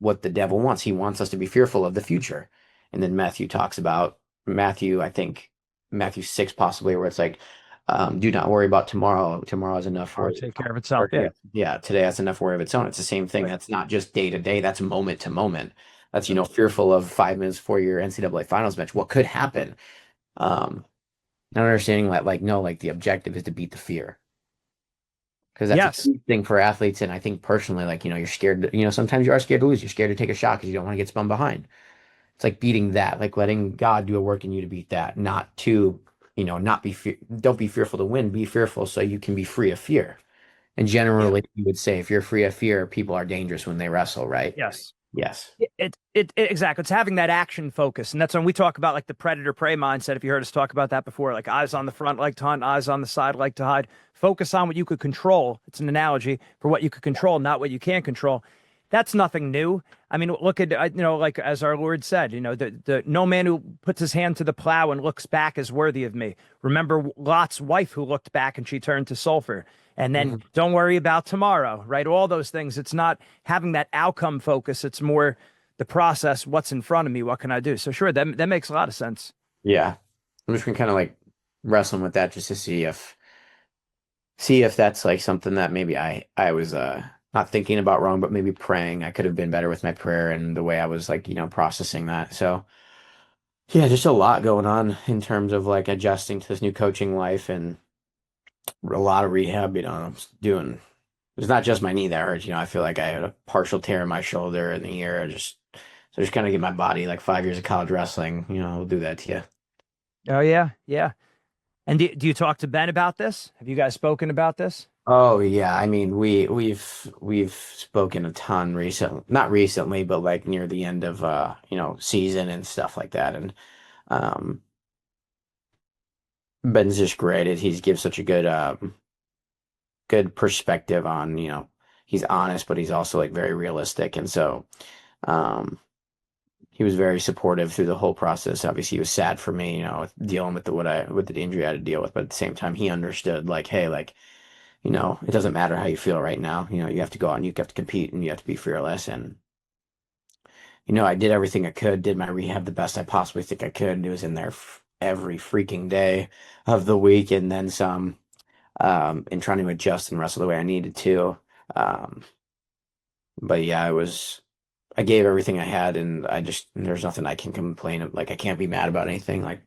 what the devil wants. He wants us to be fearful of the future. And then Matthew talks about I think Matthew 6 possibly, where it's like, do not worry about tomorrow. Tomorrow is enough Or worry. take care of itself. Or, Yeah. yeah, today has enough worry of its own. It's the same thing. Right. That's not just day to day. That's moment to moment. That's, Right. fearful of 5 minutes before your NCAA finals match. What could happen? Um, Not understanding that, like, no, like the objective is to beat the fear. Because that's a Yes. key thing for athletes. And I think personally, like, you're scared, sometimes you are scared to lose. You're scared to take a shot because you don't want to get spun behind. It's like beating that, like letting God do a work in you to beat that, not to, not be, don't be fearful to win, be fearful so you can be free of fear. And Yeah. generally, you would say if you're free of fear, people are dangerous when they wrestle, right? Yes. Yes. Exactly. It's having that action focus. And that's when we talk about like the predator prey mindset. If you heard us talk about that before, like eyes on the front, like to hunt, eyes on the side, like to hide. Focus on what you could control. It's an analogy for what you could control, not what you can't control. That's nothing new. I mean, look at, like as our Lord said, the no man who puts his hand to the plow and looks back is worthy of me. Remember Lot's wife who looked back and she turned to sulfur. And then Mhm. don't worry about tomorrow, right? All those things. It's not having that outcome focus. It's more the process. What's in front of me? What can I do? So sure, that makes a lot of sense. Yeah. I'm just gonna kind of like wrestling with that just to see if that's like something that maybe I was not thinking about wrong, but maybe praying. I could have been better with my prayer and the way I was like, processing that. So yeah, just a lot going on in terms of like adjusting to this new coaching life and a lot of rehab, I'm doing it's not just my knee that hurts, I feel like I had a partial tear in my shoulder in the year. Just kind of get my body like 5 years of college wrestling, will do that to you. Oh yeah, yeah. And do you talk to Ben about this? Have you guys spoken about this? Oh yeah, I mean we've spoken a ton recently, not recently, but like near the end of season and stuff like that. And um Ben's just great. He gives such a good perspective on, he's honest, but he's also like very realistic. And so um he was very supportive through the whole process. Obviously, he was sad for me, dealing with with the injury I had to deal with, but at the same time, he understood like, hey, like, it doesn't matter how you feel right now. You have to go out and you have to compete and you have to be fearless. And I did everything I could, did my rehab the best I possibly think I could. It was in there every freaking day of the week and then some, and trying to adjust and wrestle the way I needed to. Um, but yeah, I gave everything I had and there's nothing I can complain of. Like, I can't be mad about anything. Like,